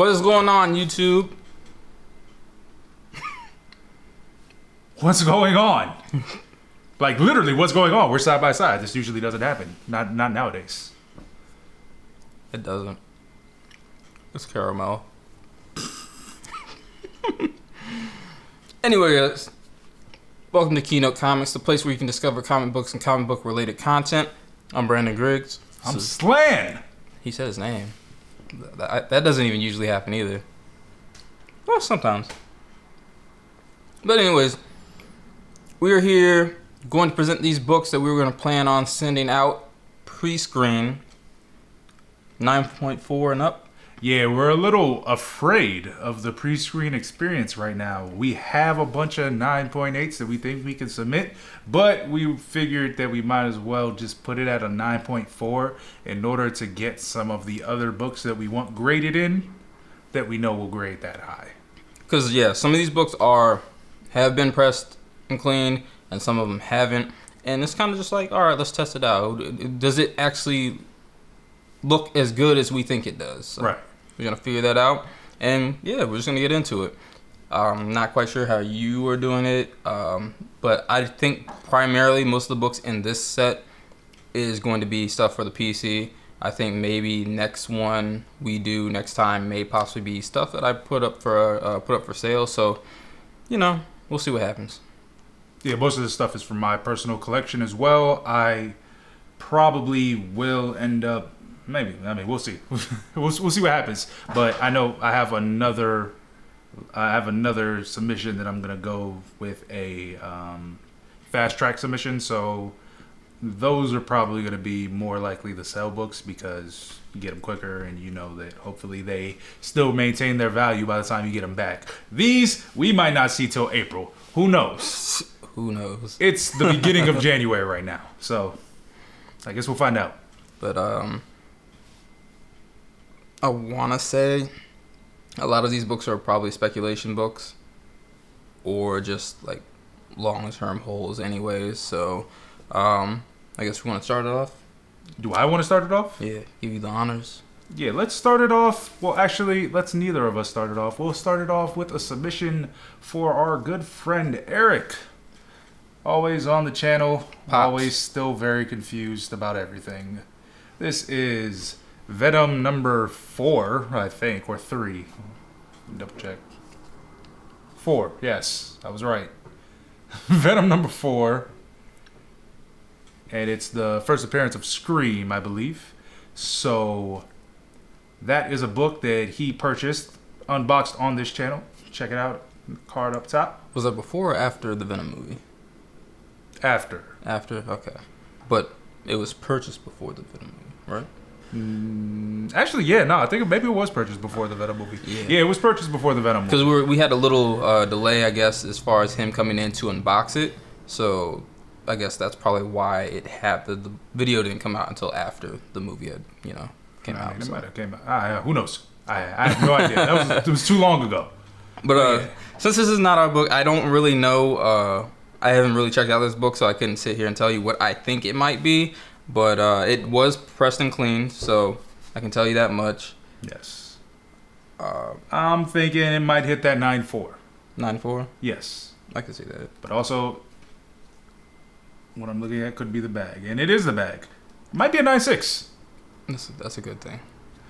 What is going on, YouTube? What's going on? Like, literally, what's going on? We're side by side. This usually doesn't happen. Not nowadays. It doesn't. It's caramel. Anyway, guys. Welcome to Keynote Comics, the place where you can discover comic books and comic book related content. I'm Brandon Griggs. I'm Slan. He said his name. That doesn't even usually happen either. Well, sometimes. But anyways, we are here going to present these books that we were going to plan on sending out pre-screen 9.4 and up. Yeah, we're a little afraid of the pre-screen experience right now. We have a bunch of 9.8s that we think we can submit, but we figured that we might as well just put it at a 9.4 in order to get some of the other books that we want graded in that we know will grade that high. Because, yeah, some of these books have been pressed and cleaned, and some of them haven't. And it's kind of just like, all right, let's test it out. Does it actually look as good as we think it does? So right. We're going to figure that out. And, yeah, we're just going to get into it. Not quite sure how you are doing it. But I think primarily most of the books in this set is going to be stuff for the PC. I think maybe next one we do next time may possibly be stuff that I put up for sale. So, you know, we'll see what happens. Yeah, most of this stuff is from my personal collection as well. I probably will end up, maybe, I mean, we'll see. we'll see what happens. But I know I have another submission that I'm going to go with a fast track submission. So those are probably going to be more likely the sell books because you get them quicker and you know that hopefully they still maintain their value by the time you get them back. These we might not see till April. Who knows? Who knows? It's the beginning of January right now. So I guess we'll find out. But I want to say a lot of these books are probably speculation books or just like long-term holds anyways. So I guess we want to start it off. Do I want to start it off? Yeah, give you the honors. Yeah, let's start it off. Well, actually, let's neither of us start it off. We'll start it off with a submission for our good friend Eric. Always on the channel, Pops. Always still very confused about everything. This is Venom number 4, I think, or 3. Double check. 4, yes, I was right. Venom number 4. And it's the first appearance of Scream, I believe. So that is a book that he purchased, unboxed on this channel. Check it out, card up top. Was that before or after the Venom movie? After. After? Okay. But it was purchased before the Venom movie, right? Actually, yeah, no, I think maybe it was purchased before the Venom movie. Yeah, it was purchased before the Venom movie. Because we had a little delay, I guess, as far as him coming in to unbox it. So I guess that's probably why the video didn't come out until after the movie had, came out. It might have came out. Who knows? I have no idea. It was too long ago. But since this is not our book, I don't really know. I haven't really checked out this book, so I couldn't sit here and tell you what I think it might be. But it was pressed and cleaned, so I can tell you that much. Yes. I'm thinking it might hit that 9.4. 9.4? Yes. I can see that. But also, what I'm looking at could be the bag. And it is the bag. It might be a 9.6. That's a good thing.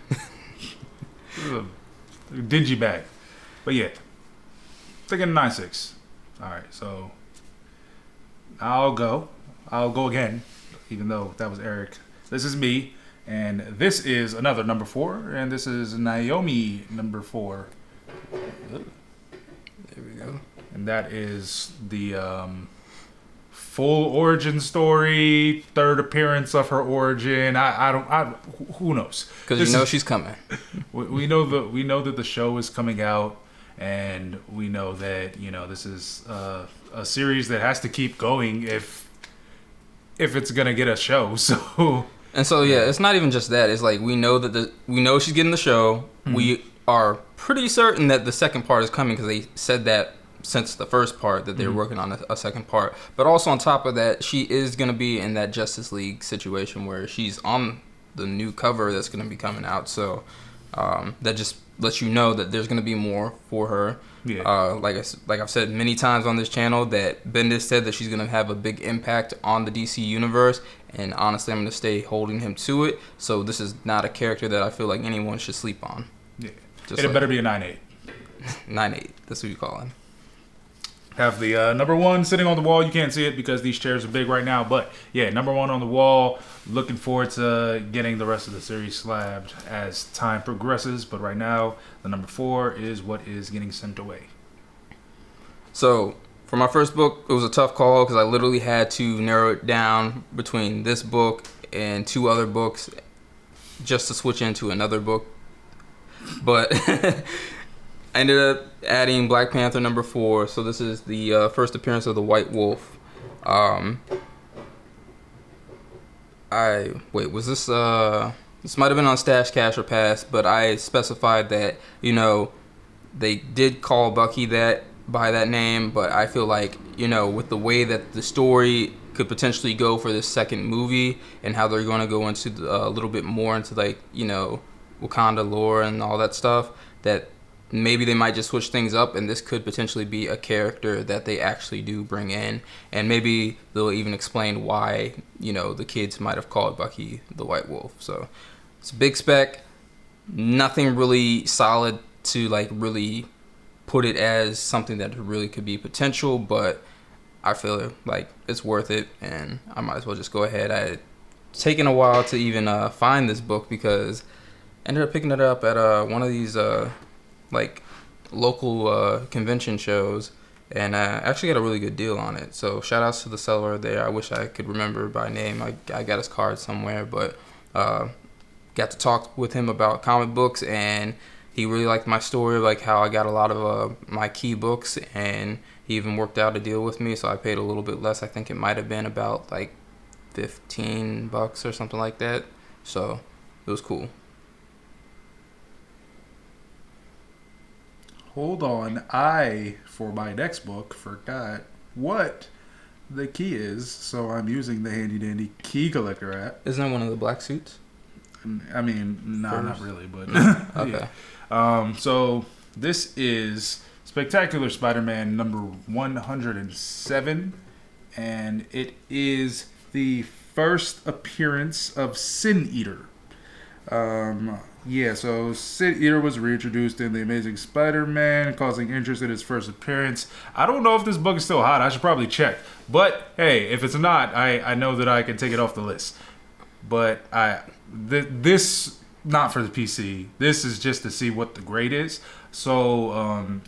This is a dingy bag. But yeah. Thinking 9.6. Alright, so I'll go again, even though that was Eric. This is me, and this is another number 4, and this is Naomi number 4. There we go. And that is the full origin story, third appearance of her origin. Who knows? Because she's coming. We know that the show is coming out, and we know that this is a series that has to keep going if it's gonna get a show. So yeah, it's not even just that. It's like we know she's getting the show. Mm-hmm. We are pretty certain that the second part is coming because they said that since the first part that they're working on a second part. But also on top of that, she is gonna be in that Justice League situation where she's on the new cover that's gonna be coming out. So that just lets you know that there's gonna be more for her. Yeah. Like I've said many times on this channel, that Bendis said that she's gonna have a big impact on the DC universe, and honestly, I'm gonna stay holding him to it. So this is not a character that I feel like anyone should sleep on. Yeah. It better be a 9/8. 9/8. That's what you call him. Have the number 1 sitting on the wall. You can't see it because these chairs are big right now, but yeah, number 1 on the wall. Looking forward to getting the rest of the series slabbed as time progresses, but right now the number 4 is what is getting sent away. So for my first book, it was a tough call because I literally had to narrow it down between this book and 2 other books just to switch into another book, but I ended up adding Black Panther number 4. So this is the first appearance of the White Wolf. Was this this might have been on Stash Cash or Pass, but I specified that, you know, they did call Bucky that by that name, but I feel like, you know, with the way that the story could potentially go for this second movie and how they're going to go into a little bit more into, like, you know, Wakanda lore and all that stuff, that maybe they might just switch things up, and this could potentially be a character that they actually do bring in, and maybe they'll even explain why, you know, the kids might have called Bucky the White Wolf. So it's a big spec, nothing really solid to like really put it as something that really could be potential, but I feel like it's worth it, and I might as well just go ahead. I had taken a while to even find this book because I ended up picking it up at one of these like local convention shows, and actually got a really good deal on it. So shout outs to the seller there. I wish I could remember by name. I got his card somewhere, but got to talk with him about comic books, and he really liked my story, like how I got a lot of my key books, and he even worked out a deal with me, so I paid a little bit less. I think it might have been about like $15 or something like that. So it was cool. Hold on, I, for my next book, forgot what the key is, so I'm using the handy dandy key collector app. Isn't that one of the black suits? I mean, no, not really, but okay. Yeah. So this is Spectacular Spider-Man number 107, and it is the first appearance of Sin Eater. Yeah, so Sin Eater was reintroduced in The Amazing Spider-Man, causing interest in his first appearance. I don't know if this book is still hot. I should probably check. But, hey, if it's not, I know that I can take it off the list. But this, not for the PC. This is just to see what the grade is. So,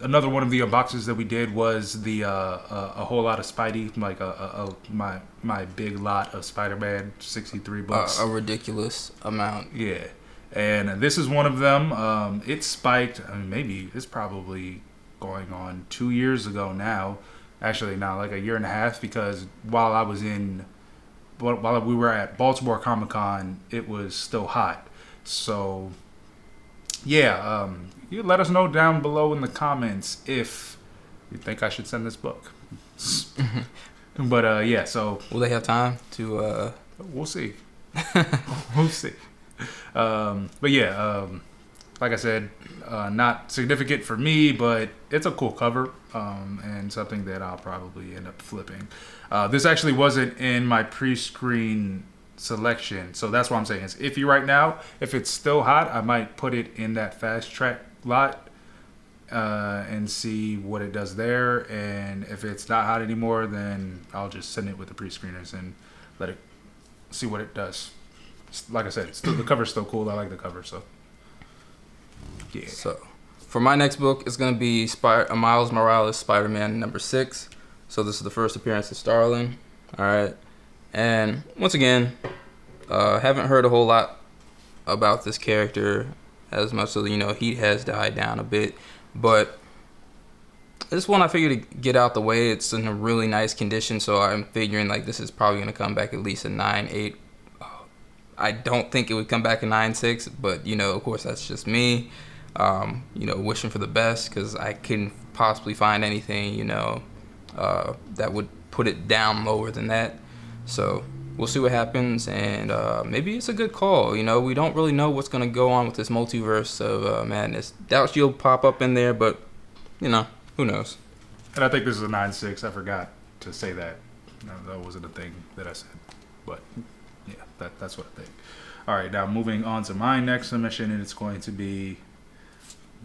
another one of the unboxings that we did was the a whole lot of Spidey, like my big lot of Spider-Man, 63 bucks. A ridiculous amount. Yeah. And this is one of them. It spiked. I mean, maybe it's probably going on 2 years ago now. Actually, now like a year and a half, because while we were at Baltimore Comic-Con, it was still hot. So, yeah, you let us know down below in the comments if you think I should send this book. But yeah, so will they have time to? We'll see. We'll see. But yeah, like I said, not significant for me, but it's a cool cover, and something that I'll probably end up flipping. This actually wasn't in my pre-screen selection, so that's what I'm saying is iffy right now. If it's still hot, I might put it in that fast track lot and see what it does there, and if it's not hot anymore, then I'll just send it with the pre-screeners and let it see what it does. Like I said, the cover's still cool. I like the cover, so yeah. So for my next book, it's gonna be Miles Morales Spider-Man number 6. So this is the first appearance of Starling. All right, and once again, haven't heard a whole lot about this character as much, so you know he has died down a bit, but this one I figured to get out the way. It's in a really nice condition, so I'm figuring like this is probably gonna come back at least a 9.8. I don't think it would come back a 9.6, but you know, of course, that's just me. You know, wishing for the best, because I couldn't possibly find anything, you know, that would put it down lower than that. So we'll see what happens, and maybe it's a good call. You know, we don't really know what's going to go on with this multiverse of madness. Doubt she'll pop up in there, but, you know, who knows? And I think this is a 9.6. I forgot to say that. No, that wasn't a thing that I said. But, yeah, that's what I think. All right, now moving on to my next submission, and it's going to be...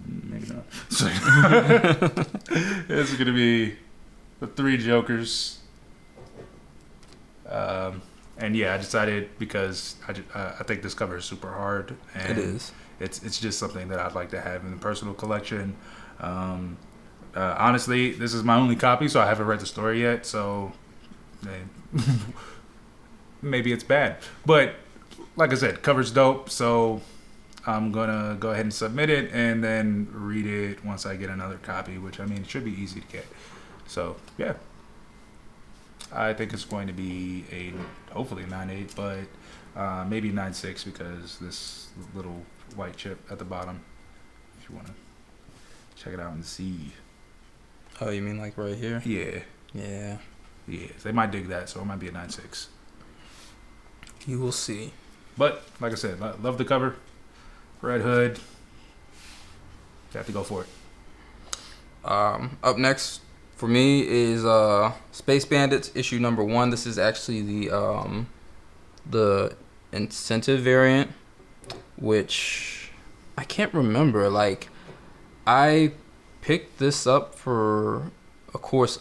Maybe not. It's going to be the Three Jokers. And yeah, I decided because I think this cover is super hard. And it is. It's just something that I'd like to have in the personal collection. Honestly, this is my only copy, so I haven't read the story yet. So maybe it's bad. But like I said, cover's dope. So I'm going to go ahead and submit it and then read it once I get another copy, which, I mean, it should be easy to get. So, yeah. I think it's going to be hopefully a 9.8, but maybe 9.6 because this little white chip at the bottom, if you want to check it out and see. Oh, you mean like right here? Yeah. Yeah. Yeah, they might dig that, so it might be a 9.6. You will see. But, like I said, love the cover. Red hood. You have to go for it. Up next for me is Space Bandits issue number 1. This is actually the incentive variant, which I can't remember. Like, I picked this up for a course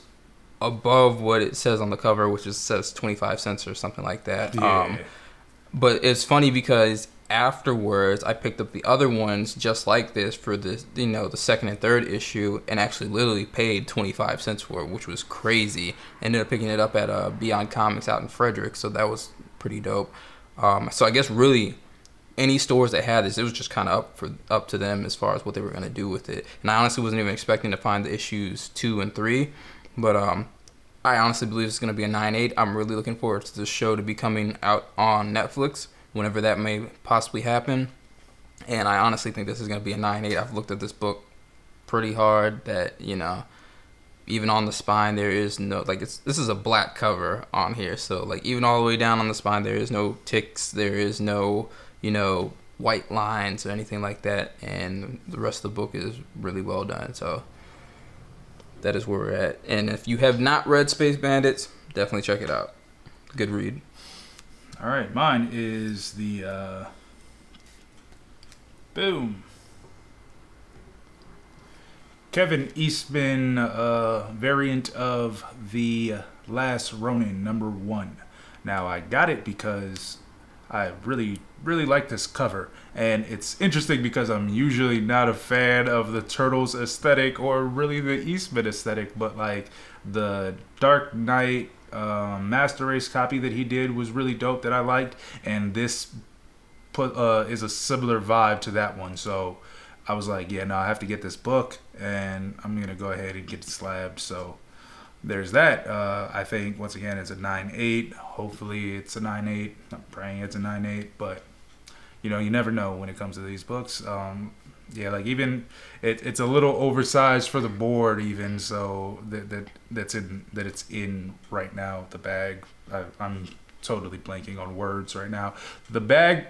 above what it says on the cover, which says 25 cents or something like that. Yeah. But it's funny because afterwards I picked up the other ones just like this for the the second and third issue, and actually literally paid 25 cents for it, which was crazy. Ended up picking it up at Beyond Comics out in Frederick, so that was pretty dope. So I guess really any stores that had this, it was just kind of up to them as far as what they were going to do with it. And I honestly wasn't even expecting to find the issues 2 and 3, but I honestly believe it's going to be a 9.8. I'm really looking forward to this show to be coming out on Netflix whenever that may possibly happen. And I honestly think this is going to be a 9.8. I've looked at this book pretty hard that, even on the spine there is no, this is a black cover on here. So, even all the way down on the spine there is no ticks. There is no, white lines or anything like that. And the rest of the book is really well done. So that is where we're at. And if you have not read Space Bandits, definitely check it out. Good read. All right, mine is the boom Kevin Eastman variant of The Last Ronin number 1. Now I got it because I really like this cover, and it's interesting because I'm usually not a fan of the Turtles aesthetic or really the Eastman aesthetic, but the Dark Knight Master Race copy that he did was really dope that I liked, and this is a similar vibe to that one. So I was like, yeah, no, I have to get this book, and I'm gonna go ahead and get it slabbed. So there's that. I think once again it's a 9.8. Hopefully it's a 9.8. I'm praying it's a 9.8, but you never know when it comes to these books. Even it's a little oversized for the board, even so it's in right now. The bag, I'm totally blanking on words right now. The bag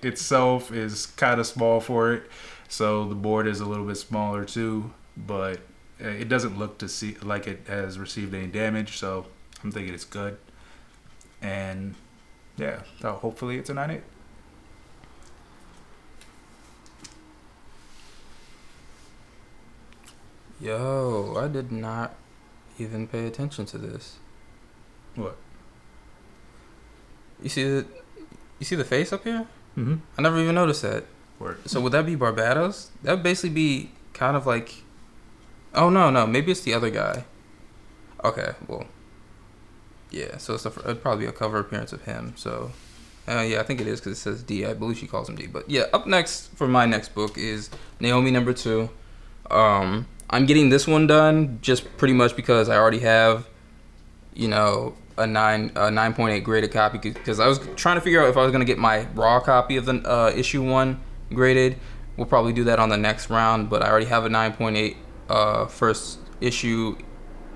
itself is kind of small for it, so the board is a little bit smaller too. But it doesn't look to see like it has received any damage, so I'm thinking it's good. And yeah, so hopefully it's a 9.8. Yo, I did not even pay attention to this. What? You see the face up here? Mm-hmm. I never even noticed that. Word. So would that be Barbados? That would basically be kind of like... Oh, no. Maybe it's the other guy. Okay, well... Yeah, so it'd probably be a cover appearance of him. So, yeah, I think it is because it says D. I believe she calls him D. But yeah, up next for my next book is Naomi number 2. I'm getting this one done just pretty much because I already have, a 9.8 graded copy, because I was trying to figure out if I was going to get my raw copy of the issue 1 graded. We'll probably do that on the next round, but I already have a 9.8 first issue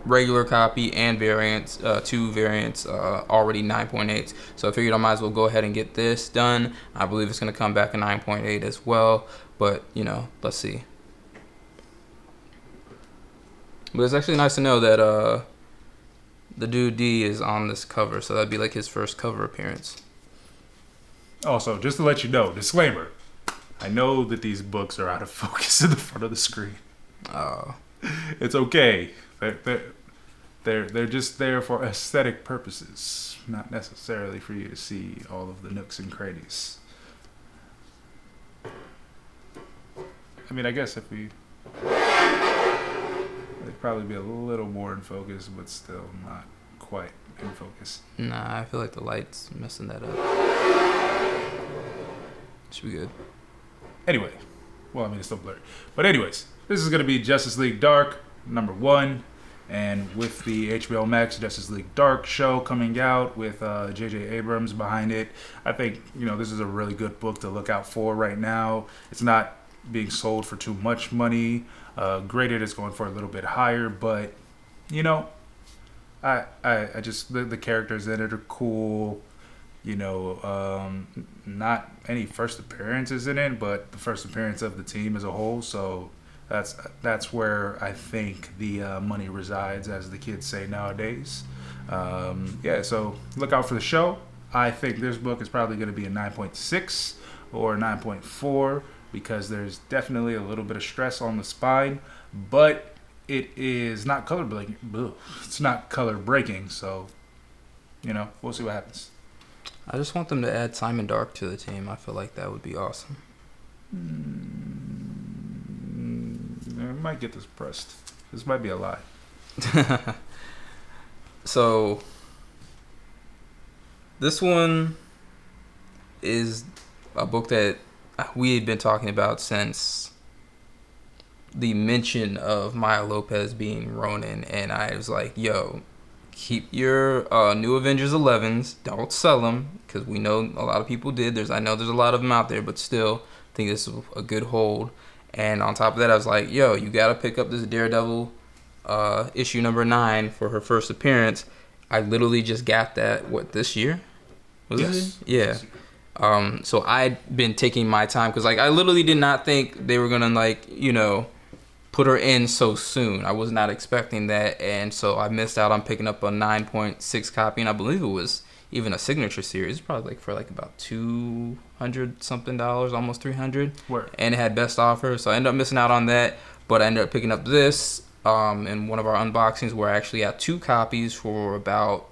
regular copy and variants, 2 variants, already 9.8s. So I figured I might as well go ahead and get this done. I believe it's going to come back in 9.8 as well, but let's see. But it's actually nice to know that the dude D is on this cover, so that'd be like his first cover appearance. Also, just to let you know, disclaimer, I know that these books are out of focus in the front of the screen. Oh. It's okay. They're just there for aesthetic purposes, not necessarily for you to see all of the nooks and crannies. I mean, I guess if we... They'd probably be a little more in focus, but still not quite in focus. Nah, I feel like the light's messing that up. Should be good. Anyway, well, I mean, it's still blurry. But anyways, this is going to be Justice League Dark, #1. And with the HBO Max Justice League Dark show coming out with J.J. Abrams behind it, I think, this is a really good book to look out for right now. It's not being sold for too much money. Graded is going for a little bit higher, but, I just, the characters in it are cool. Not any first appearances in it, but the first appearance of the team as a whole. So that's where I think the money resides, as the kids say nowadays. So look out for the show. I think this book is probably going to be a 9.6 or 9.4 because there's definitely a little bit of stress on the spine, but it is not color breaking. It's not color breaking, so we'll see what happens. I just want them to add Simon Dark to the team. I feel like that would be awesome. I might get this pressed. This might be a lie. So, this one is a book that we had been talking about since the mention of Maya Lopez being Ronin, and I was like, yo, keep your New Avengers 11s. Don't sell them, because we know a lot of people did. I know there's a lot of them out there, but still, I think this is a good hold. And on top of that, I was like, yo, you got to pick up this Daredevil issue #9 for her first appearance. I literally just got that, this year? Yes. It? Yeah. So I'd been taking my time, because I literally did not think they were going to, put her in so soon. I was not expecting that, and so I missed out on picking up a 9.6 copy, and I believe it was even a signature series, probably for about $200 something, almost $300. Word. And it had best offer, so I ended up missing out on that, but I ended up picking up this in one of our unboxings where I actually got 2 copies for about,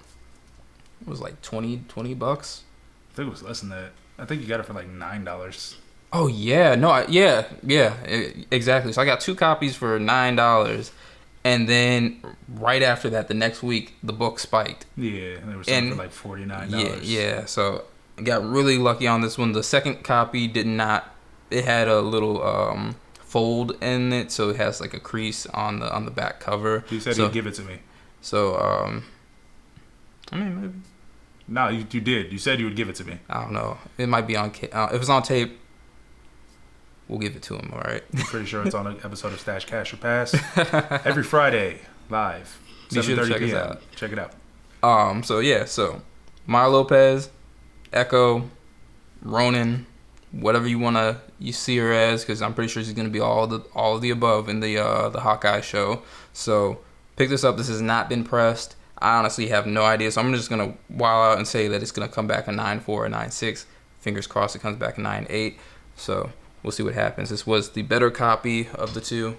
it was $20. I think it was less than that. I think you got it for $9. Oh yeah, no, exactly. So I got 2 copies for $9, and then right after that, the next week, the book spiked. Yeah, and there was something for $49. Yeah. So I got really lucky on this one. The second copy did not. It had a little fold in it, so it has a crease on the back cover. You said he'd give it to me. So I mean maybe. No, you did. You said you would give it to me. I don't know. It might be on. If it's on tape, we'll give it to him, all right? I'm pretty sure it's on an episode of Stash Cash or Pass. Every Friday, live. 7:30 p.m. Check it out. So Maya Lopez, Echo, Ronin, whatever you see her as, because I'm pretty sure she's going to be all of the above in the Hawkeye show. So pick this up. This has not been pressed. I honestly have no idea. So I'm just going to wild out and say that it's going to come back a 9.4 or 9.6. Fingers crossed it comes back a 9.8. So we'll see what happens. This was the better copy of the 2.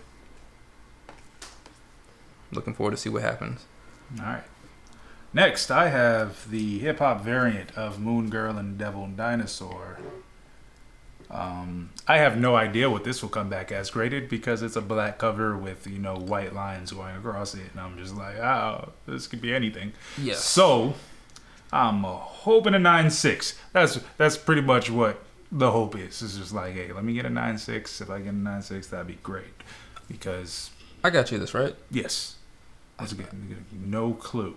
Looking forward to see what happens. All right. Next, I have the hip-hop variant of Moon Girl and Devil Dinosaur. I have no idea what this will come back as graded because it's a black cover with, white lines going across it. And I'm just like, this could be anything. Yes. So, I'm hoping a 9.6. That's pretty much what the hope is. It's just like, hey, let me get a 9.6. If I get a 9.6, that'd be great. Because... I got you this, right? Yes. No clue.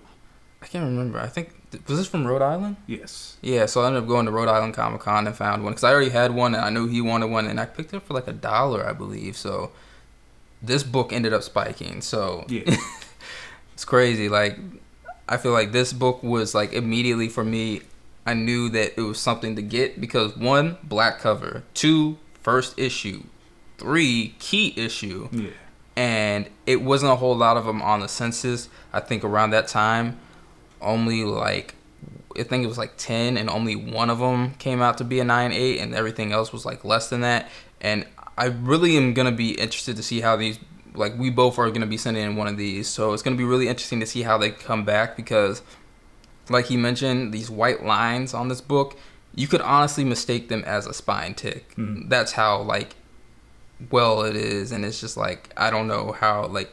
I can't remember. I think, was this from Rhode Island? Yes. Yeah, so I ended up going to Rhode Island Comic Con and found one. Because I already had one and I knew he wanted one. And I picked it up for $1, I believe. So this book ended up spiking. So yeah. It's crazy. Like, I feel like this book was like immediately for me. I knew that it was something to get because 1, black cover, 2, first issue, 3, key issue, Yeah. and it wasn't a whole lot of them on the census. I think around that time, only like I think it was like 10, and only one of them came out to be a 9.8, and everything else was like less than that. And I really am gonna be interested to see how these, like, we both are gonna be sending in one of these, so it's gonna be really interesting to see how they come back because, like he mentioned, these white lines on this book, you could honestly mistake them as a spine tick. Mm-hmm. That's how like well it is, and it's just like I don't know how like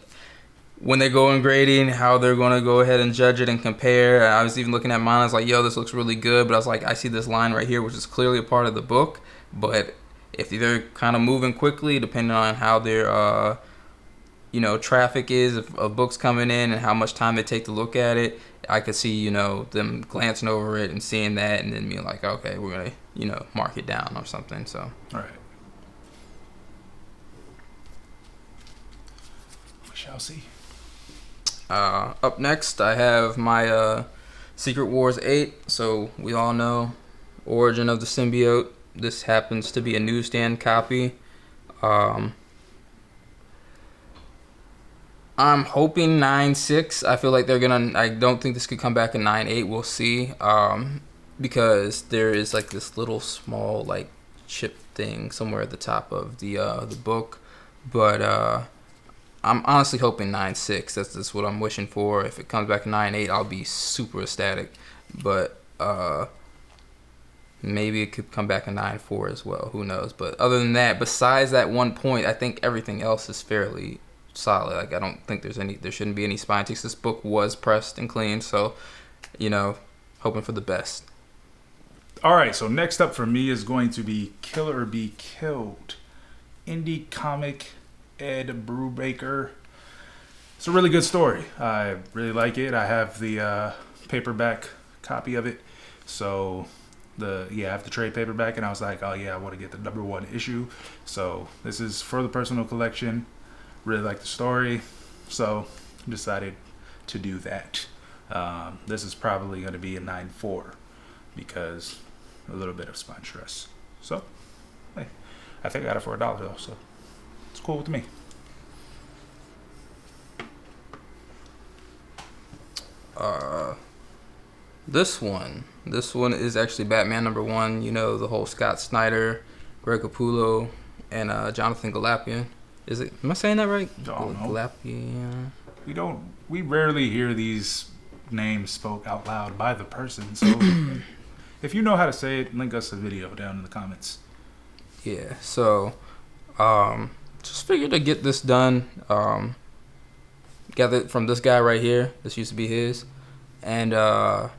when they're going grading, how they're going to go ahead and judge it and compare. I was even looking at mine. I was like, yo, this looks really good. But I was like, I see this line right here, which is clearly a part of the book. But if they're kind of moving quickly, depending on how their, traffic is of books coming in and how much time they take to look at it, I could see, them glancing over it and seeing that and then being like, okay, we're going to, mark it down or something. So, All right. We shall see. Up next, I have my Secret Wars 8. So we all know Origin of the Symbiote. This happens to be a newsstand copy. I'm hoping 9.6. I feel like they're gonna. I don't think this could come back in 9.8. We'll see. Because there is like this little small like chip thing somewhere at the top of the book, but I'm honestly hoping 9.6. That's just what I'm wishing for. If it comes back 9.8, I'll be super ecstatic. But maybe it could come back in 9.4 as well. Who knows? But other than that, besides that one point, I think everything else is fairly solid. Like I don't think there shouldn't be any spine ticks. This book was pressed and cleaned, so hoping for the best. All right. So next up for me is going to be Kill or Be Killed, indie comic. Ed Brubaker. It's a really good story. I really like it. I have the paperback copy of it. So I have the trade paperback, and I was like, oh yeah, I want to get the #1 issue. So this is for the personal collection. Really like the story, so decided to do that. This is probably going to be a 9.4 because a little bit of spine stress. So hey, I think I got it for $1 though. So. It's cool with me. This one is actually Batman #1. The whole Scott Snyder, Greg Capullo, and Jonathan Galapian. Is it? Am I saying that right? Don't know. Galapian. We rarely hear these names spoke out loud by the person. So if you know how to say it, link us a video down in the comments. Yeah. So, just figured to get this done. Got it from this guy right here. This used to be his, and I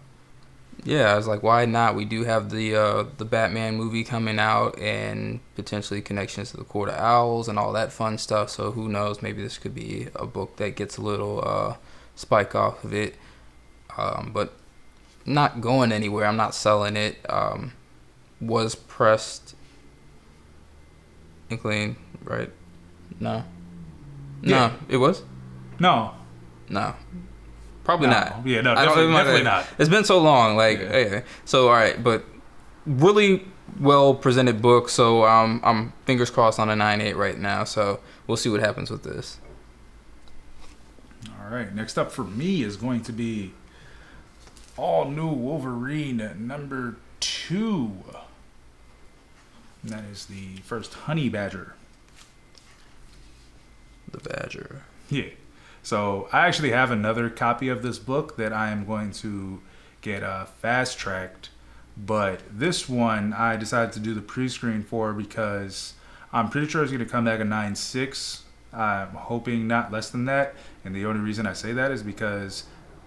was like, why not? We do have the Batman movie coming out, and potentially connections to the Court of Owls and all that fun stuff. So who knows? Maybe this could be a book that gets a little spike off of it, but not going anywhere. I'm not selling it. Was pressed and clean, right? No. Yeah. No, it was? No. Probably not. Yeah, no, definitely not. It's been so long. Like, yeah. Okay. So, all right. But really well presented book. So, I'm fingers crossed on a 9.8 right now. So, we'll see what happens with this. All right. Next up for me is going to be all new Wolverine #2. And that is the first Honey Badger. The Badger. Yeah. So I actually have another copy of this book that I am going to get fast tracked. But this one I decided to do the pre-screen for because I'm pretty sure it's going to come back a 9.6. I'm hoping not less than that. And the only reason I say that is because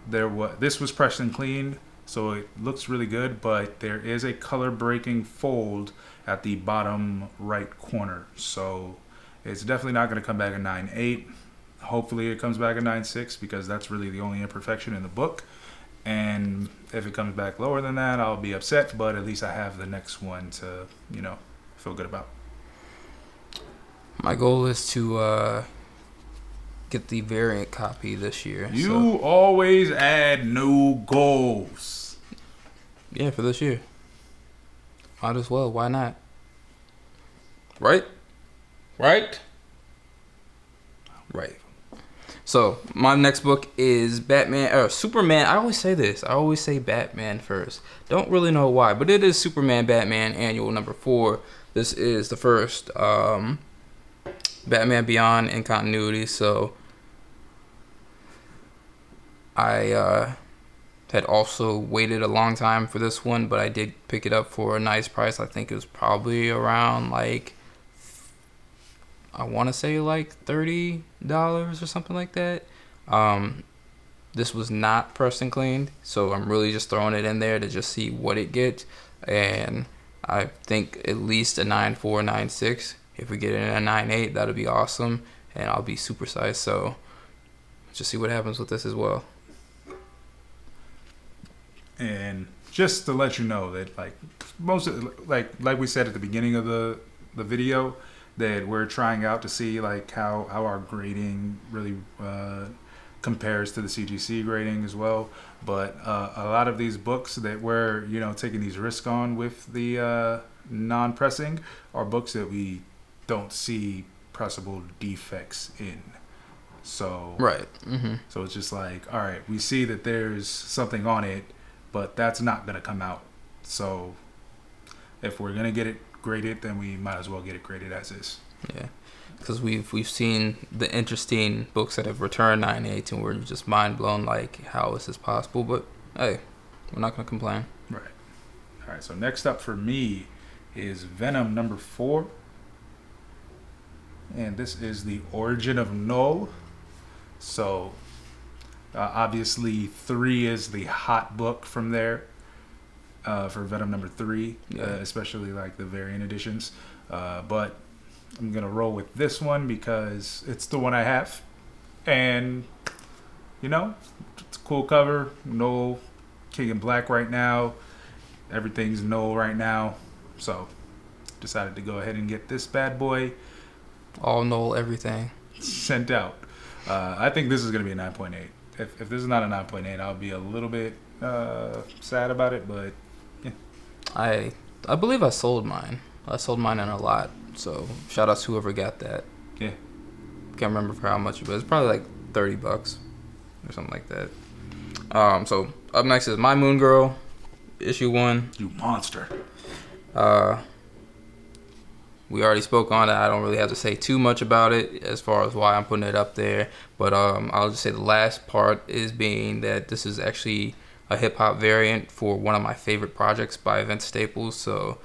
this was pressed and cleaned, so it looks really good. But there is a color breaking fold at the bottom right corner. So it's definitely not going to come back a 9.8. Hopefully it comes back a 9.6 because that's really the only imperfection in the book. And if it comes back lower than that, I'll be upset. But at least I have the next one to, feel good about. My goal is to get the variant copy this year. You always add new goals. Yeah, for this year. Might as well. Why not? Right? Right? Right. So, my next book is Superman. I always say this. I always say Batman first. Don't really know why, but it is Superman Batman Annual number 4. This is the first Batman Beyond in continuity. So, I had also waited a long time for this one, but I did pick it up for a nice price. I think it was probably around like, I want to say like $30 or something like that. This was not pressed and cleaned, so I'm really just throwing it in there to just see what it gets. And I think at least a 9.4, 9.6. If we get it in a 9.8, that'll be awesome, and I'll be super sized. So just see what happens with this as well. And just to let you know that like we said at the beginning of the video, that we're trying out to see like how our grading really compares to the CGC grading as well. But a lot of these books that we're taking these risks on with the non-pressing are books that we don't see pressable defects in. So right. Mm-hmm. So it's just like, all right, we see that there's something on it, but that's not gonna come out. So if we're gonna get it graded, then we might as well get it graded as is. Yeah, because we've seen the interesting books that have returned 9.8, and we're just mind blown. Like, how is this possible? But hey, we're not gonna complain. Right. All right. So next up for me is Venom number 4, and this is the Origin of Null. So obviously 3 is the hot book from there. For Venom number 3, especially like the variant editions. But I'm going to roll with this one because it's the one I have. And, it's a cool cover. No King in Black right now. Everything's no right now. So, decided to go ahead and get this bad boy. All null, everything. Sent out. I think this is going to be a 9.8. If this is not a 9.8, I'll be a little bit sad about it, but I believe I sold mine. I sold mine in a lot. So shout out to whoever got that. Yeah. Can't remember for how much it was. Probably like $30 or something like that. So up next is My Moon Girl, issue 1. You monster. We already spoke on it. I don't really have to say too much about it as far as why I'm putting it up there. But I'll just say the last part is being that this is actually a hip-hop variant for one of my favorite projects by Vince Staples. So,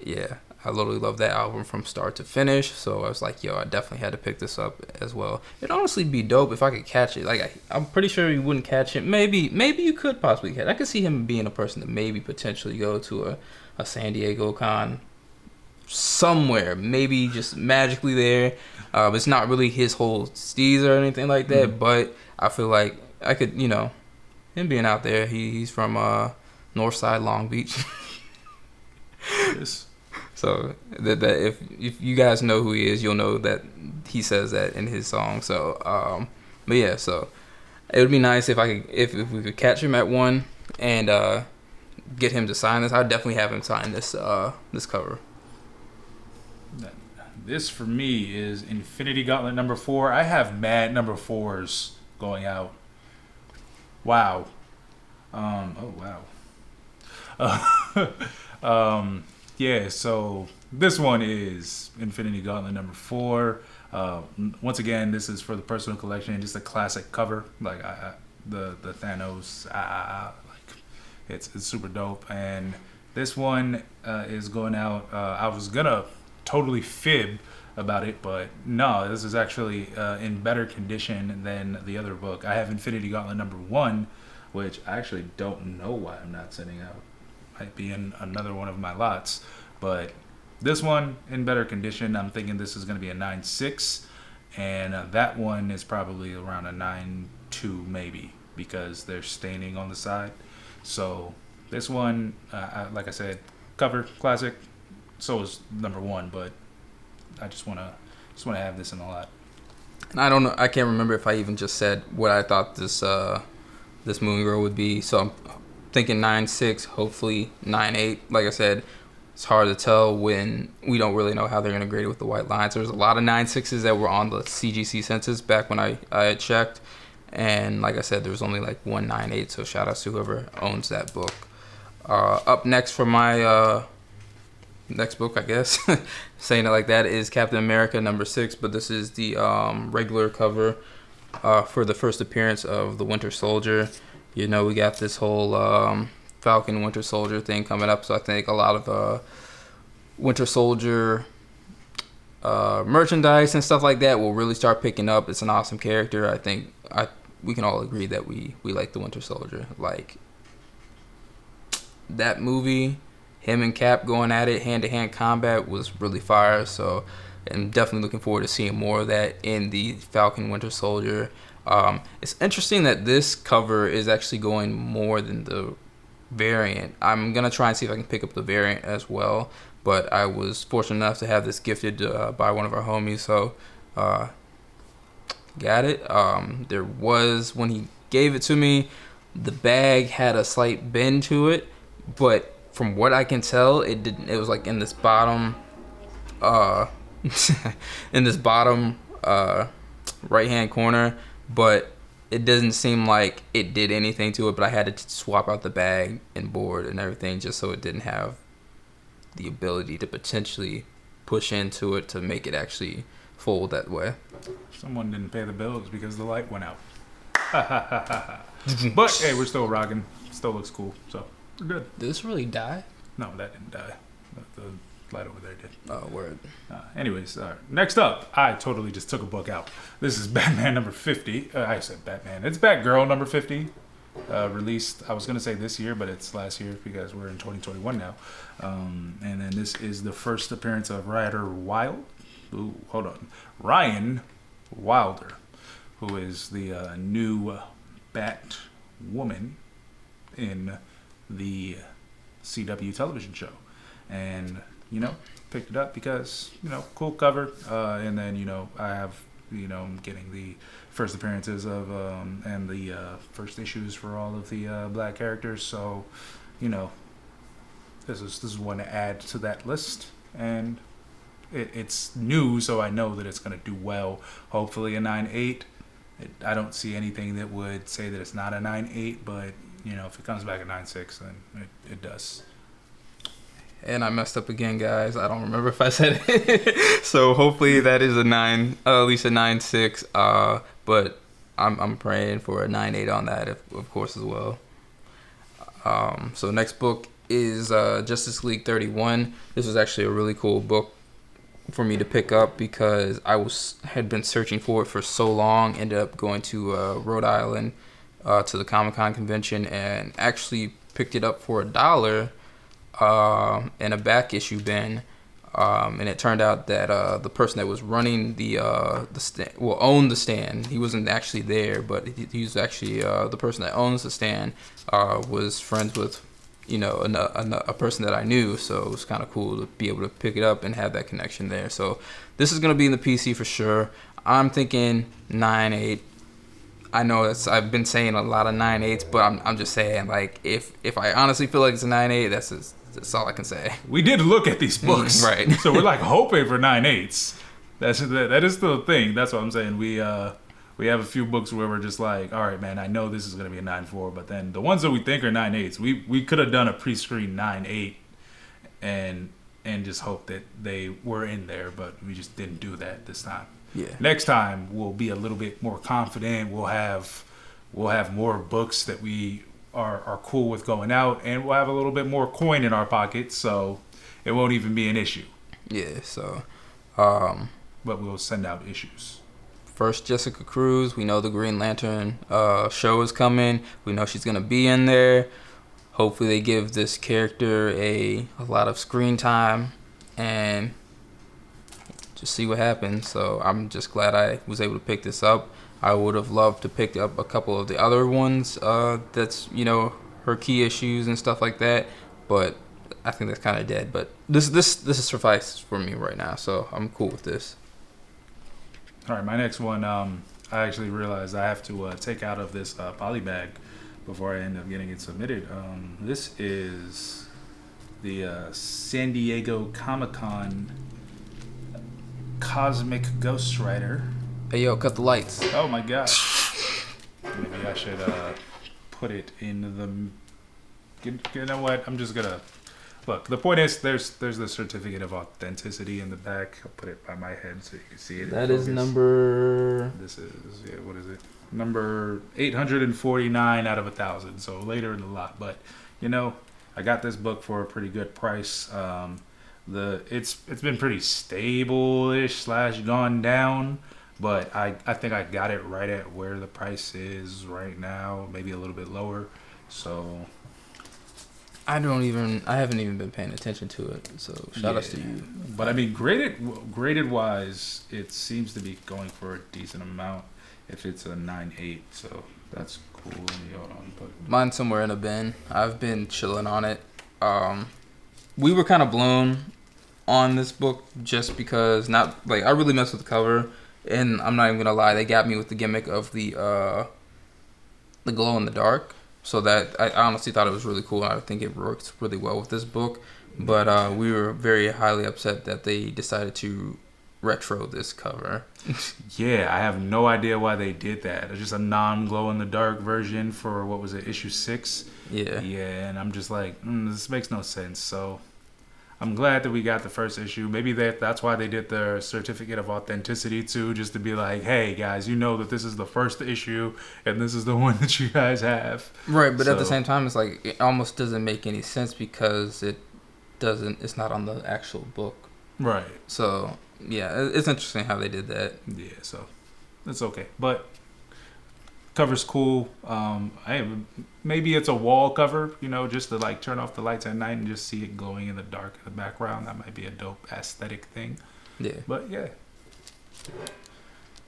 yeah, I literally love that album from start to finish. So I was like, yo, I definitely had to pick this up as well. It'd honestly be dope if I could catch it. Like, I'm pretty sure you wouldn't catch it. Maybe you could possibly catch it. I could see him being a person that maybe potentially go to a San Diego con somewhere. Maybe just magically there. It's not really his whole steez or anything like that. Mm-hmm. But I feel like I could, him being out there, he's from Northside Long Beach. Yes. So that if you guys know who he is, you'll know that he says that in his song. So but yeah, so it would be nice if we could catch him at one and get him to sign this. I'd definitely have him sign this cover. This for me is Infinity Gauntlet number 4. I have mad number 4s going out. Wow. Yeah, so this one is Infinity Gauntlet number 4. Once again, this is for the personal collection, just a classic cover. Like the Thanos, like it's super dope. And this one is going out. I was gonna totally fib about it, but no, this is actually in better condition than the other book. I have Infinity Gauntlet number 1, which I actually don't know why I'm not sending out. Might be in another one of my lots, but this one in better condition. I'm thinking this is going to be a 9.6, and that one is probably around a 9.2 maybe, because they're staining on the side. So this one, like I said, cover classic. So is number 1, but I just wanna have this in a lot. And I don't know. I can't remember if I even just said what I thought this Moon Girl would be. So I'm thinking 9.6, hopefully 9.8. Like I said, it's hard to tell when we don't really know how they're going to grade it with the white lines. There's a lot of 9.6s that were on the CGC census back when I had checked. And like I said, there was only like one 9.8. So shout out to whoever owns that book. Up next for my next book, I guess, saying it like that, is Captain America #6. But this is the regular cover for the first appearance of the Winter Soldier. You know, we got this whole Falcon Winter Soldier thing coming up. So I think a lot of Winter Soldier merchandise and stuff like that will really start picking up. It's an awesome character. I think we can all agree that we like the Winter Soldier. Like, that movie, him and Cap going at it, hand-to-hand combat, was really fire. So I'm definitely looking forward to seeing more of that in the Falcon Winter Soldier. It's interesting that this cover is actually going more than the variant. I'm going to try and see if I can pick up the variant as well. But I was fortunate enough to have this gifted by one of our homies. So got it. There was, when he gave it to me, the bag had a slight bend to it. But from what I can tell, it didn't. It was like in this bottom, right hand corner. But it doesn't seem like it did anything to it. But I had to swap out the bag and board and everything just so it didn't have the ability to potentially push into it to make it actually fold that way. Someone didn't pay the bills because the light went out. But hey, we're still rocking. Still looks cool. So. We're good. Did this really die? No, that didn't die. The light over there did. Oh, word. Anyways, next up, I totally just took a book out. This is Batman #50. I said Batman. It's Batgirl #50. Released, I was going to say this year, but it's last year because we're in 2021 now. And then this is the first appearance of Ryan Wilder, who is the new Batwoman in the CW television show. And, picked it up because, cool cover. And then, I have, getting the first appearances of, and the first issues for all of the black characters. So, this is one to add to that list. And it's new, so I know that it's going to do well. Hopefully a 9.8. I don't see anything that would say that it's not a 9.8, but if it comes back at 9.6, then it does. And I messed up again, guys. I don't remember if I said it. So hopefully that is a 9, at least a 9.6. But I'm praying for a 9.8 on that, of course, as well. So next book is Justice League 31. This was actually a really cool book for me to pick up because I had been searching for it for so long. Ended up going to Rhode Island to the Comic-Con convention and actually picked it up for $1 in a back issue bin. And it turned out that the person that was running the stand, owned the stand. He wasn't actually there, but he was actually the person that owns the stand was friends with a person that I knew. So it was kind of cool to be able to pick it up and have that connection there. So this is gonna be in the PC for sure. I'm thinking 9.8. I know I've been saying a lot of 9.8s, but I'm just saying, like, if I honestly feel like it's a 9.8, that's all I can say. We did look at these books, right? So we're like hoping for 9.8s. That is the thing. That's what I'm saying. We have a few books where we're just like, all right, man, I know this is gonna be a 9.4, but then the ones that we think are 9.8s, we could have done a pre-screen 9.8 and just hope that they were in there, but we just didn't do that this time. Yeah. Next time we'll be a little bit more confident. We'll have more books that we are cool with going out, and we'll have a little bit more coin in our pockets, so it won't even be an issue. Yeah. So, but we'll send out issues. First, Jessica Cruz. We know the Green Lantern show is coming. We know she's gonna be in there. Hopefully, they give this character a lot of screen time and just see what happens. So I'm just glad I was able to pick this up. I would have loved to pick up a couple of the other ones that's her key issues and stuff like that, but I think that's kind of dead. But this is suffice for me right now, so I'm cool with this. All right, my next one. I actually realized I have to take out of this poly bag before I end up getting it submitted. This is the San Diego Comic-Con Cosmic Ghost Rider. Hey, yo, cut the lights. Oh my gosh. Maybe I should put it in the... You know what? I'm just going to... Look, the point is there's the certificate of authenticity in the back. I'll put it by my head so you can see it. That is number... This is, what is it? Number 849 out of 1,000. So later in the lot. But, I got this book for a pretty good price. It's been pretty stable-ish / gone down. But I think I got it right at where the price is right now. Maybe a little bit lower. So... I haven't even been paying attention to it, so shout outs to you. But I mean, graded wise, it seems to be going for a decent amount if it's a 9.8, so that's cool. Hold on, mine's somewhere in a bin. I've been chilling on it. We were kind of blown on this book just because I really messed with the cover, and I'm not even gonna lie, they got me with the gimmick of the glow in the dark. So that I honestly thought it was really cool. I think it works really well with this book. But we were very highly upset that they decided to retro this cover. Yeah, I have no idea why they did that. It's just a non-glow-in-the-dark version for, what was it, issue 6? Yeah. Yeah, and I'm just like, this makes no sense. So I'm glad that we got the first issue. Maybe that's why they did the certificate of authenticity too, just to be like, hey guys, you know that this is the first issue and this is the one that you guys have. Right, but at the same time, it's like it almost doesn't make any sense because it's not on the actual book. Right. So yeah, it's interesting how they did that. Yeah, so it's okay, but cover's cool. Maybe it's a wall cover, just to like turn off the lights at night and just see it glowing in the dark in the background. That might be a dope aesthetic thing. Yeah. But yeah.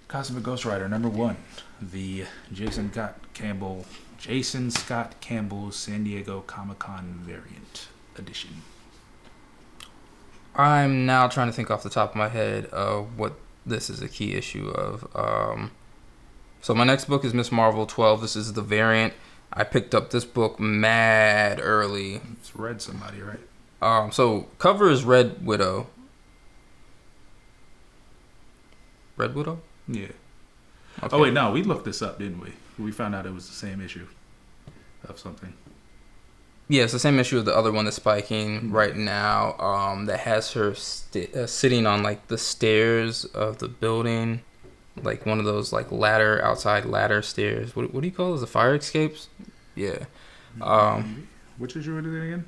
Cosmic Ghost Rider #1, the Jason Scott Campbell San Diego Comic-Con variant edition. I'm now trying to think off the top of my head of what this is a key issue of. So my next book is Miss Marvel 12. This is the variant. I picked up this book mad early. It's Red somebody, right? So cover is Red Widow. Red Widow? Yeah. Okay. Oh wait, no, we looked this up, didn't we? We found out it was the same issue of something. Yeah, it's the same issue of the other one that's spiking right now. That has her sitting on like the stairs of the building. Like one of those like outside ladder stairs. What do you call those? The fire escapes? Yeah. Which issue is it again?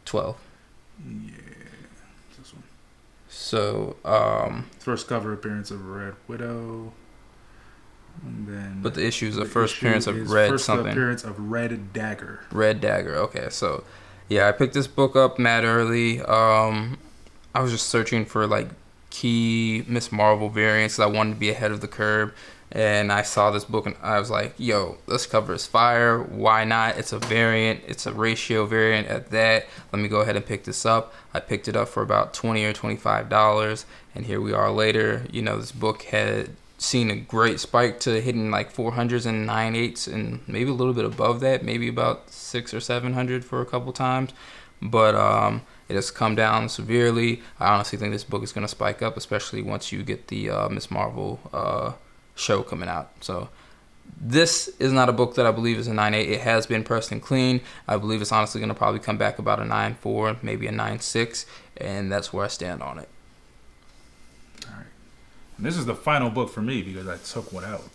12. Yeah. This one. So, first cover appearance of Red Widow. And then but the issue is the first appearance of Red first something. Appearance of Red Dagger. Red Dagger. Okay, so yeah, I picked this book up mad early. I was just searching for like key Miss Marvel variants. I wanted to be ahead of the curve, and I saw this book and I was like, yo, this cover is fire. Why not? It's a variant. It's a ratio variant at that. Let me go ahead and pick this up. I picked it up for about $20 or $25, and here we are later. This book had seen a great spike to hitting like 400s and 9.8s and maybe a little bit above that, maybe about 600 or 700 for a couple times, but it has come down severely. I honestly think this book is going to spike up, especially once you get the Miss Marvel show coming out. So this is not a book that I believe is a 9.8. It has been pressed and clean. I believe it's honestly going to probably come back about a 9.4, maybe a 9.6, and that's where I stand on it. All right. And this is the final book for me because I took one out.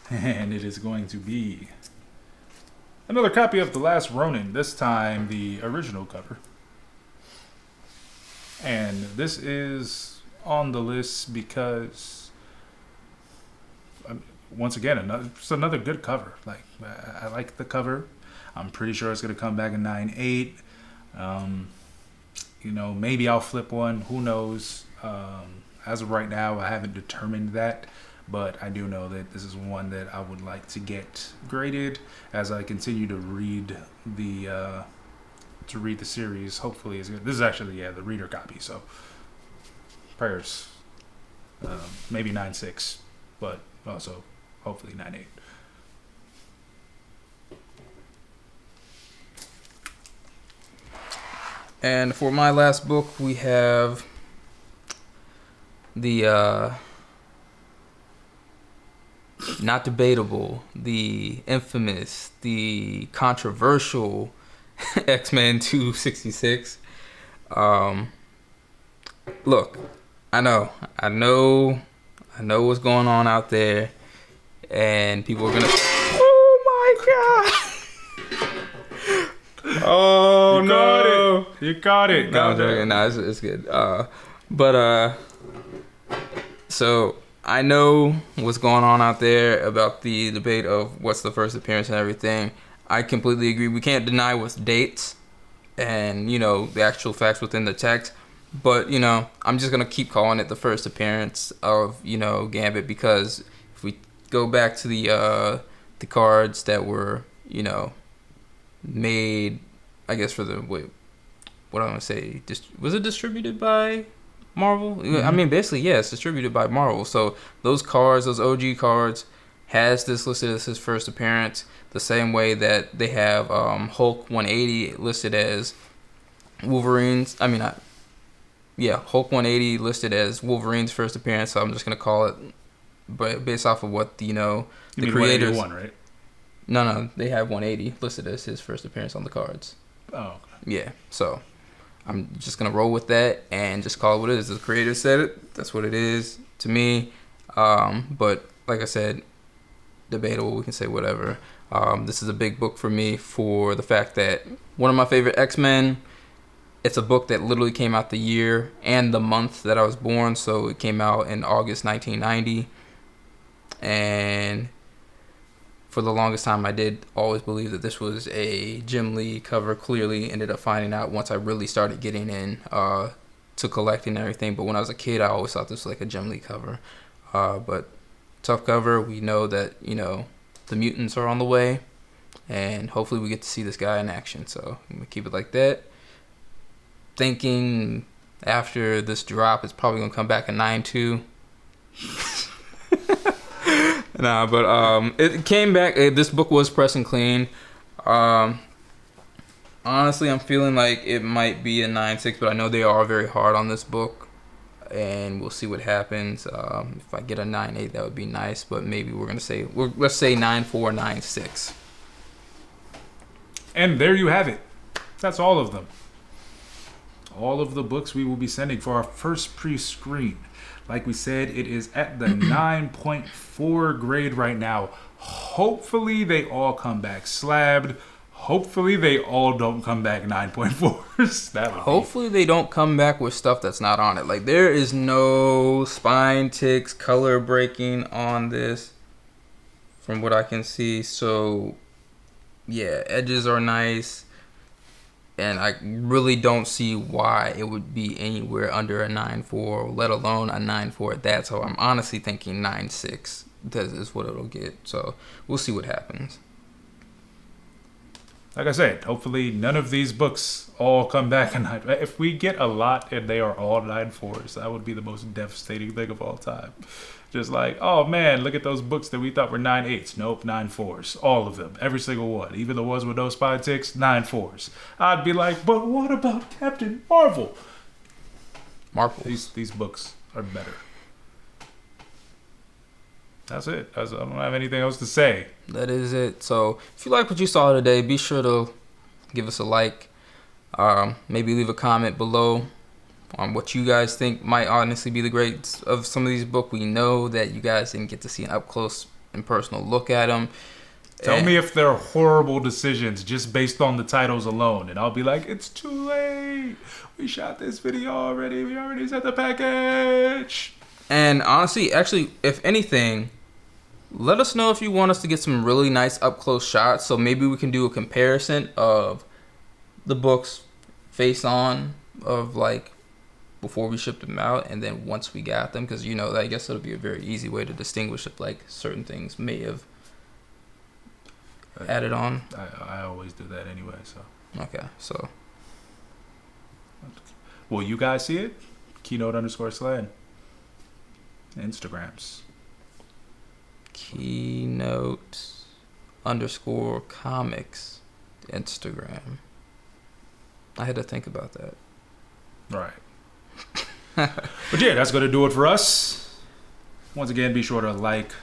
And it is going to be another copy of The Last Ronin, this time the original cover. And this is on the list because, once again, it's another good cover. Like, I like the cover. I'm pretty sure it's going to come back in 9.8. Maybe I'll flip one. Who knows? As of right now, I haven't determined that. But I do know that this is one that I would like to get graded as I continue to read the series. Hopefully it's good. This is actually the reader copy, so prayers. Maybe 9.6. but also hopefully 9.8. And for my last book, we have the not debatable, the infamous, the controversial X-Men 266. Look, I know what's going on out there, and people are gonna. Oh my god! Oh no! You got it. No, I'm joking. No, it's good. So I know what's going on out there about the debate of what's the first appearance and everything. I completely agree. We can't deny with dates and, the actual facts within the text. But, I'm just going to keep calling it the first appearance of, Gambit, because if we go back to the cards that were, made, I guess, for the, what do I want to say? Was it distributed by Marvel? Mm-hmm. I mean, basically, yeah, it's distributed by Marvel. So those cards, those OG cards, has this listed as his first appearance, the same way that they have Hulk 180 listed as Wolverine's. Hulk 180 listed as Wolverine's first appearance. So I'm just gonna call it, but based off of what the creators. 181, right? No, they have 180 listed as his first appearance on the cards. Oh, okay. Yeah, so I'm just going to roll with that and just call it what it is. The creator said it. That's what it is to me. But like I said, debatable. We can say whatever. This is a big book for me for the fact that one of my favorite X-Men. It's a book that literally came out the year and the month that I was born. So it came out in August 1990. And for the longest time, I did always believe that this was a Jim Lee cover. Clearly ended up finding out once I really started getting in to collecting and everything. But when I was a kid, I always thought this was like a Jim Lee cover. But tough cover. We know that, the mutants are on the way. And hopefully we get to see this guy in action. So I'm going to keep it like that. Thinking after this drop, it's probably going to come back a 9.2. Nah, but it came back. This book was press and clean. Honestly, I'm feeling like it might be a 9.6, but I know they are very hard on this book, and we'll see what happens. If I get a 9.8, that would be nice, but maybe let's say 9.4, 9.6. And there you have it. That's all of them. All of the books we will be sending for our first pre-screen. Like we said, it is at the 9.4 grade right now. Hopefully they all come back slabbed. Hopefully they all don't come back 9.4s. Hopefully they don't come back with stuff that's not on it. Like, there is no spine ticks, color breaking on this from what I can see. So, yeah, edges are nice. And I really don't see why it would be anywhere under a 9.4, let alone a 9.4 at that. So I'm honestly thinking 9.6 is what it'll get. So we'll see what happens. Like I said, hopefully none of these books all come back. If we get a lot and they are all 9.4s, that would be the most devastating thing of all time. Just like, oh man, look at those books that we thought were 9.8s. Nope, 9.4s. All of them. Every single one. Even the ones with no spine ticks, 9.4s. I'd be like, but what about Captain Marvel? These books are better. That's it. I don't have anything else to say. That is it. So if you like what you saw today, be sure to give us a like. Maybe leave a comment below on what you guys think might honestly be the grades of some of these books. We know that you guys didn't get to see an up close and personal look at them. Tell me if they're horrible decisions just based on the titles alone, and I'll be like, it's too late. We shot this video already. We already sent the package. And honestly, actually, if anything, let us know if you want us to get some really nice up close shots. So maybe we can do a comparison of the books face on of like before we shipped them out, and then once we got them, because I guess it'll be a very easy way to distinguish if like certain things may have added on. I always do that anyway. So okay, so will you guys see it? Keynote_slan Instagrams. Keynote_comics Instagram. I had to think about that. Right. But yeah, that's going to do it for us. Once again, be sure to like,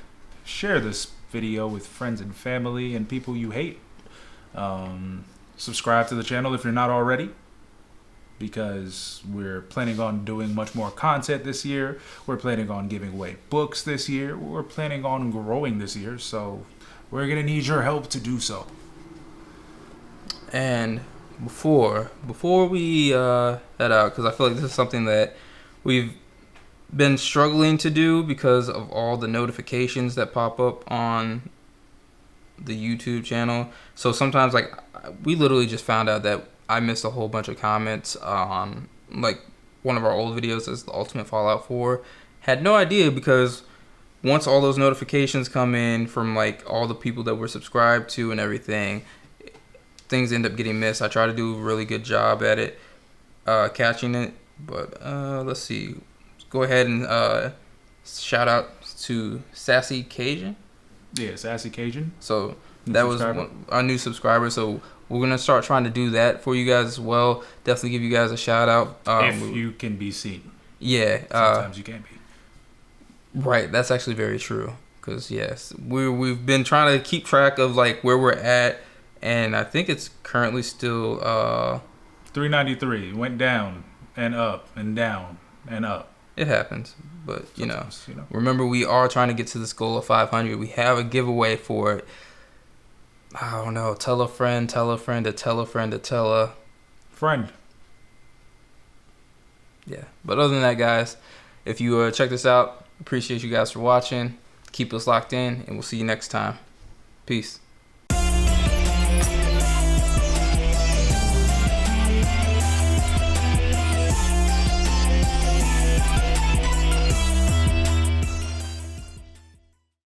share this video with friends and family and people you hate. Subscribe to the channel if you're not already, because we're planning on doing much more content this year. We're planning on giving away books this year. We're planning on growing this year, so we're going to need your help to do so. And before we head out, because I feel like this is something that we've been struggling to do because of all the notifications that pop up on the YouTube channel. So sometimes, like, we literally just found out that I missed a whole bunch of comments on, like, one of our old videos is the Ultimate Fallout 4. Had no idea, because once all those notifications come in from, like, all the people that we're subscribed to and everything, things end up getting missed. I try to do a really good job at it, catching it. But let's see. Go ahead and shout out to Sassy Cajun. Yeah, Sassy Cajun. So that was our new subscriber. So we're gonna start trying to do that for you guys as well. Definitely give you guys a shout out. If you can be seen. Yeah. Sometimes you can't be. Right. That's actually very true. Because yes, we've been trying to keep track of, like, where we're at, and I think it's currently still 393. Went down and up and down and up. It happens, but you know, remember, we are trying to get to this goal of 500. We have a giveaway for it. I don't know. Tell a friend to tell a friend to tell a friend to tell a friend. Yeah, but other than that, guys, if you check this out, appreciate you guys for watching. Keep us locked in, and we'll see you next time. Peace.